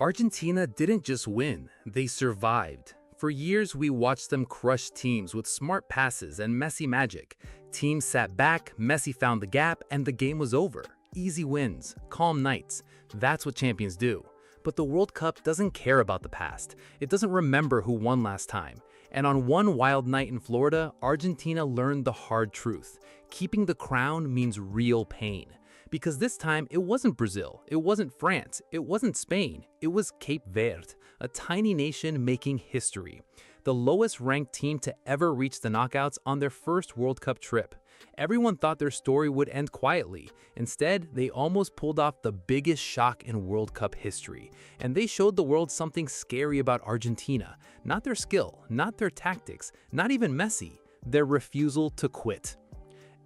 Argentina didn't just win, they survived. For years, we watched them crush teams with smart passes and messy magic. Teams sat back, Messi found the gap, and the game was over. Easy wins, calm nights. That's what champions do. But the World Cup doesn't care about the past. It doesn't remember who won last time. And on one wild night in Florida, Argentina learned the hard truth. Keeping the crown means real pain. Because this time, it wasn't Brazil, it wasn't France, it wasn't Spain, it was Cape Verde, a tiny nation making history. The lowest ranked team to ever reach the knockouts on their first World Cup trip. Everyone thought their story would end quietly. Instead, they almost pulled off the biggest shock in World Cup history. And they showed the world something scary about Argentina. Not their skill, not their tactics, not even Messi, their refusal to quit.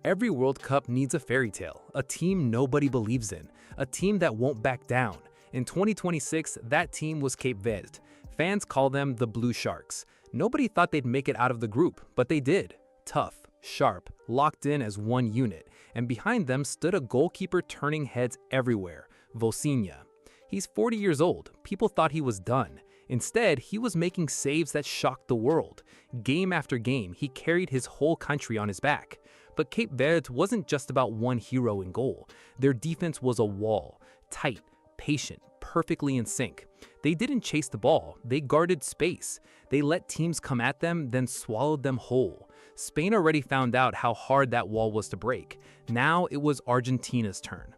Every World Cup needs a fairy tale, a team nobody believes in, a team that won't back down. In 2026, that team was Cape Verde. Fans call them the Blue Sharks. Nobody thought they'd make it out of the group, but they did. Tough, sharp, locked in as one unit, and behind them stood a goalkeeper turning heads everywhere, Vozinha. He's 40 years old. People thought he was done. Instead, he was making saves that shocked the world. Game after game, he carried his whole country on his back. But Cape Verde wasn't just about one hero in goal. Their defense was a wall, tight, patient, perfectly in sync. They didn't chase the ball, they guarded space. They let teams come at them, then swallowed them whole. Spain already found out how hard that wall was to break. Now it was Argentina's turn.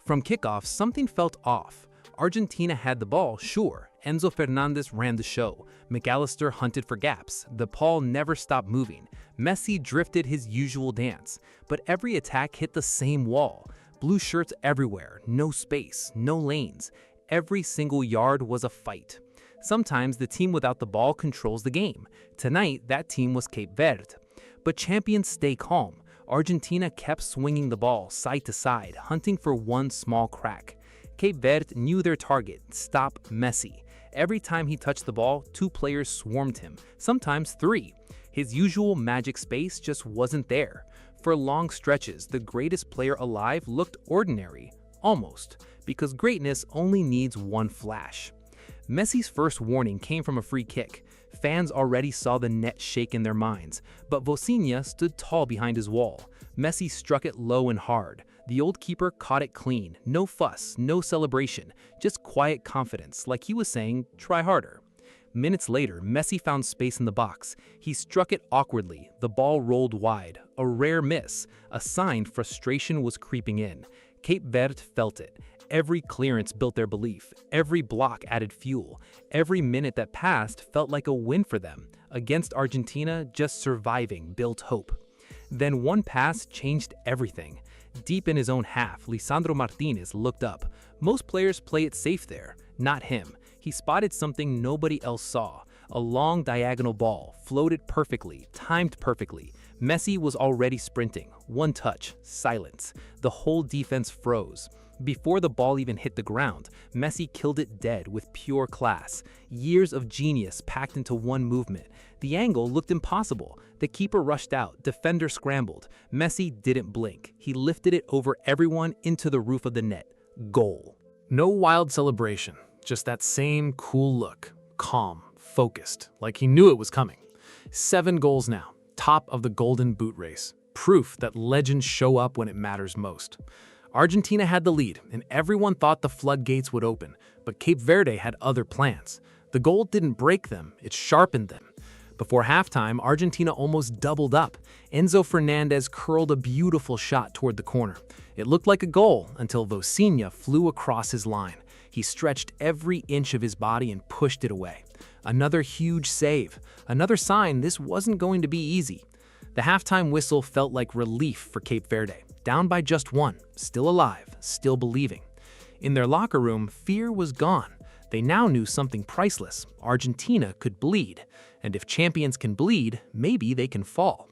From kickoff, something felt off. Argentina had the ball, sure. Enzo Fernandez ran the show. McAllister hunted for gaps. The ball never stopped moving. Messi drifted his usual dance. But every attack hit the same wall. Blue shirts everywhere, no space, no lanes. Every single yard was a fight. Sometimes the team without the ball controls the game. Tonight, that team was Cape Verde. But champions stay calm. Argentina kept swinging the ball side to side, hunting for one small crack. Cape Verde knew their target, stop Messi. Every time he touched the ball, two players swarmed him, sometimes three. His usual magic space just wasn't there. For long stretches, the greatest player alive looked ordinary, almost, because greatness only needs one flash. Messi's first warning came from a free kick. Fans already saw the net shake in their minds, but Vozinha stood tall behind his wall. Messi struck it low and hard. The old keeper caught it clean, no fuss, no celebration, just quiet confidence, like he was saying, try harder. Minutes later, Messi found space in the box. He struck it awkwardly, the ball rolled wide, a rare miss, a sign frustration was creeping in. Cape Verde felt it. Every clearance built their belief, every block added fuel, every minute that passed felt like a win for them. Against Argentina, just surviving built hope. Then one pass changed everything. Deep in his own half, Lisandro Martinez looked up. Most players play it safe there, not him. He spotted something nobody else saw. A long diagonal ball, floated perfectly, timed perfectly. Messi was already sprinting. One touch, silence. The whole defense froze. Before the ball even hit the ground, Messi killed it dead with pure class. Years of genius packed into one movement. The angle looked impossible. The keeper rushed out, defender scrambled. Messi didn't blink. He lifted it over everyone into the roof of the net. Goal. No wild celebration, just that same cool look. Calm, focused, like he knew it was coming. 7 goals now, top of the Golden Boot race. Proof that legends show up when it matters most. Argentina had the lead, and everyone thought the floodgates would open, but Cape Verde had other plans. The goal didn't break them, it sharpened them. Before halftime, Argentina almost doubled up. Enzo Fernandez curled a beautiful shot toward the corner. It looked like a goal until Vozinha flew across his line. He stretched every inch of his body and pushed it away. Another huge save, another sign this wasn't going to be easy. The halftime whistle felt like relief for Cape Verde. Down by just one, still alive, still believing. In their locker room, fear was gone. They now knew something priceless. Argentina could bleed. And if champions can bleed, maybe they can fall.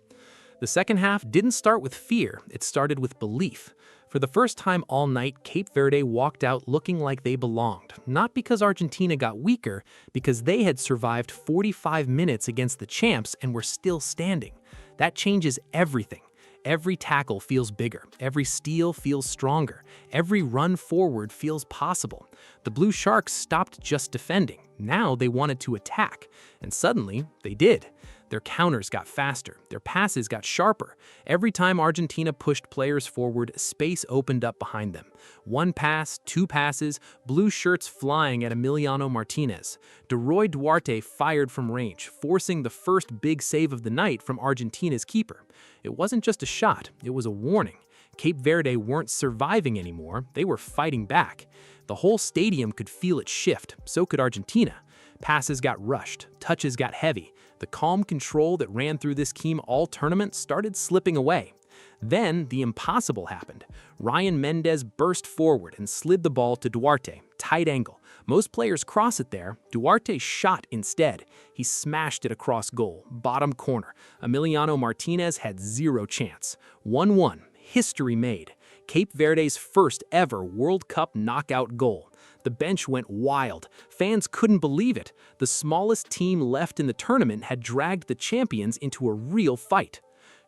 The second half didn't start with fear, it started with belief. For the first time all night, Cape Verde walked out looking like they belonged. Not because Argentina got weaker, because they had survived 45 minutes against the champs and were still standing. That changes everything. Every tackle feels bigger, every steal feels stronger, every run forward feels possible. The Blue Sharks stopped just defending. Now they wanted to attack, and suddenly they did. Their counters got faster, their passes got sharper. Every time Argentina pushed players forward, space opened up behind them. One pass, two passes, blue shirts flying at Emiliano Martinez. Deroy Duarte fired from range, forcing the first big save of the night from Argentina's keeper. It wasn't just a shot, it was a warning. Cape Verde weren't surviving anymore, they were fighting back. The whole stadium could feel it shift, so could Argentina. Passes got rushed, touches got heavy. The calm control that ran through this team all tournament started slipping away. Then the impossible happened. Ryan Mendez burst forward and slid the ball to Duarte, tight angle. Most players cross it there. Duarte shot instead. He smashed it across goal, bottom corner. Emiliano Martinez had zero chance. 1-1, history made. Cape Verde's first ever World Cup knockout goal. The bench went wild. Fans couldn't believe it. The smallest team left in the tournament had dragged the champions into a real fight.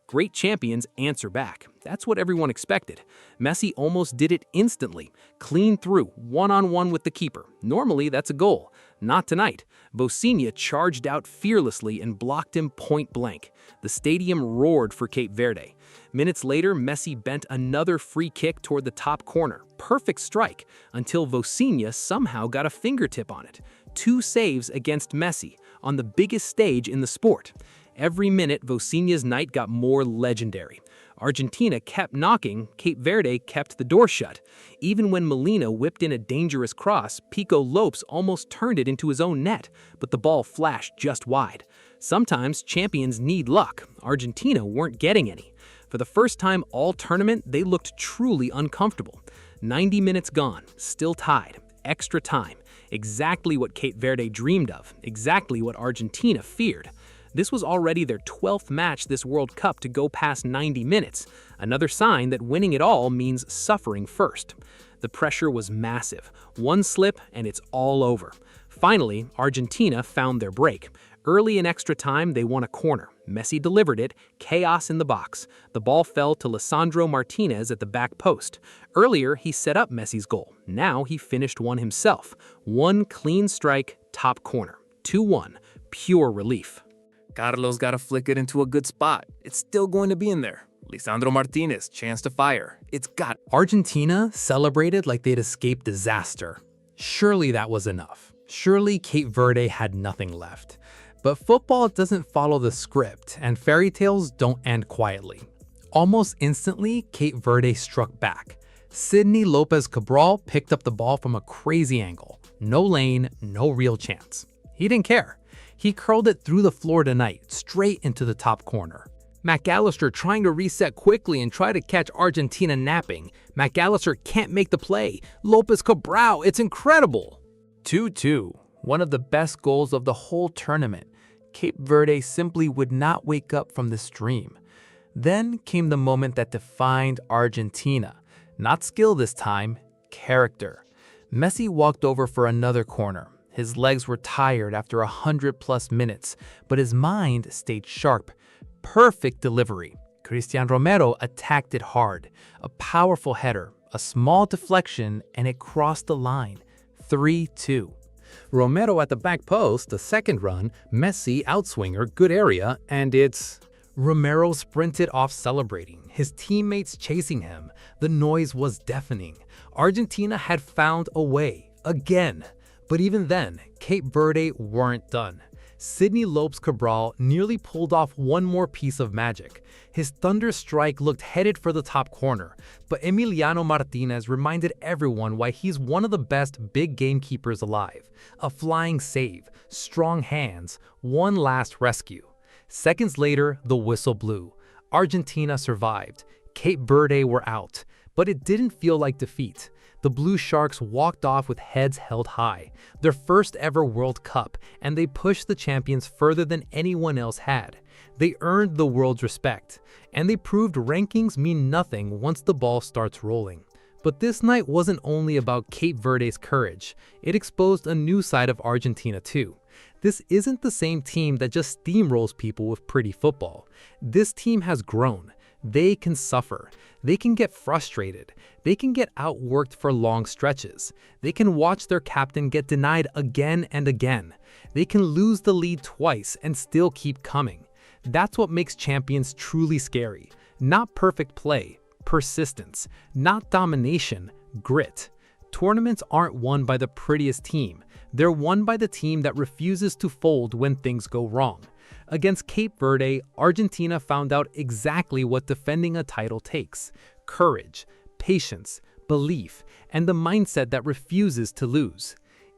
Great champions answer back. That's what everyone expected. Messi almost did it instantly. Clean through, one-on-one with the keeper. Normally, that's a goal. Not tonight. Vozinha charged out fearlessly and blocked him point blank. The stadium roared for Cape Verde. Minutes later, Messi bent another free kick toward the top corner. Perfect strike, until Vozinha somehow got a fingertip on it. 2 saves against Messi, on the biggest stage in the sport. Every minute, Vozinha's night got more legendary. Argentina kept knocking, Cape Verde kept the door shut. Even when Molina whipped in a dangerous cross, Pico Lopes almost turned it into his own net, but the ball flashed just wide. Sometimes champions need luck. Argentina weren't getting any. For the first time all tournament, they looked truly uncomfortable. 90 minutes gone, still tied, extra time. Exactly what Cape Verde dreamed of, exactly what Argentina feared. This was already their 12th match this World Cup to go past 90 minutes, another sign that winning it all means suffering first. The pressure was massive. One slip and it's all over. Finally, Argentina found their break. Early in extra time, they won a corner. Messi delivered it, chaos in the box. The ball fell to Lisandro Martinez at the back post. Earlier, he set up Messi's goal. Now he finished one himself. One clean strike, top corner. 2-1, pure relief. Carlos got to flick it into a good spot. It's still going to be in there. Lisandro Martinez, chance to fire. It's got. Argentina celebrated like they'd escaped disaster. Surely that was enough. Surely Cape Verde had nothing left. But football doesn't follow the script, and fairy tales don't end quietly. Almost instantly, Cape Verde struck back. Sidney Lopez Cabral picked up the ball from a crazy angle. No lane, no real chance. He didn't care. He curled it through the floor tonight, straight into the top corner. McAllister trying to reset quickly and try to catch Argentina napping. McAllister can't make the play. Lopez Cabral, it's incredible! 2-2, one of the best goals of the whole tournament. Cape Verde simply would not wake up from this dream. Then came the moment that defined Argentina. Not skill this time, character. Messi walked over for another corner. His legs were tired after 100+ minutes, but his mind stayed sharp. Perfect delivery. Cristian Romero attacked it hard. A powerful header, a small deflection, and it crossed the line. 3-2. Romero at the back post, the second run, Messi outswinger, good area, and it's... Romero sprinted off celebrating, his teammates chasing him. The noise was deafening. Argentina had found a way, again. But even then, Cape Verde weren't done. Sidney Lopez Cabral nearly pulled off one more piece of magic. His thunder strike looked headed for the top corner, but Emiliano Martinez reminded everyone why he's one of the best big game keepers alive. A flying save, strong hands, one last rescue. Seconds later, the whistle blew. Argentina survived. Cape Verde were out, but it didn't feel like defeat. The Blue Sharks walked off with heads held high, their first ever World Cup, and they pushed the champions further than anyone else had. They earned the world's respect, and they proved rankings mean nothing once the ball starts rolling. But this night wasn't only about Cape Verde's courage, it exposed a new side of Argentina too. This isn't the same team that just steamrolls people with pretty football. This team has grown. They can suffer. They can get frustrated. They can get outworked for long stretches. They can watch their captain get denied again and again. They can lose the lead twice and still keep coming. That's what makes champions truly scary. Not perfect play, persistence. Not domination, grit. Tournaments aren't won by the prettiest team. They're won by the team that refuses to fold when things go wrong. Against Cape Verde, Argentina found out exactly what defending a title takes: courage, patience, belief, and the mindset that refuses to lose.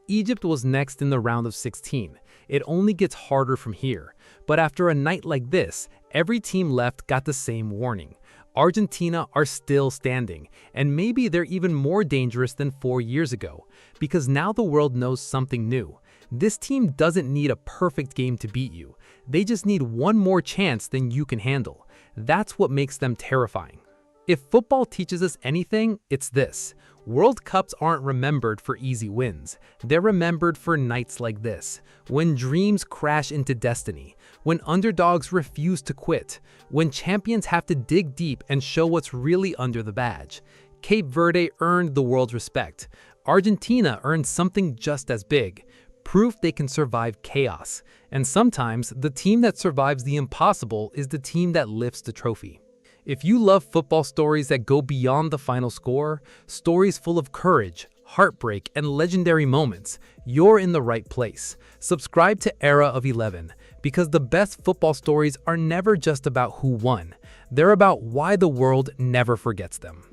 Egypt was next in the round of 16. It only gets harder from here. But after a night like this, every team left got the same warning. Argentina are still standing, and maybe they're even more dangerous than 4 years ago, because now the world knows something new. This team doesn't need a perfect game to beat you. They just need one more chance than you can handle. That's what makes them terrifying. If football teaches us anything, it's this: World Cups aren't remembered for easy wins. They're remembered for nights like this, when dreams crash into destiny, when underdogs refuse to quit, when champions have to dig deep and show what's really under the badge. Cape Verde earned the world's respect. Argentina earned something just as big: proof they can survive chaos. And sometimes, the team that survives the impossible is the team that lifts the trophy. If you love football stories that go beyond the final score, stories full of courage, heartbreak, and legendary moments, you're in the right place. Subscribe to Era of 11, because the best football stories are never just about who won. They're about why the world never forgets them.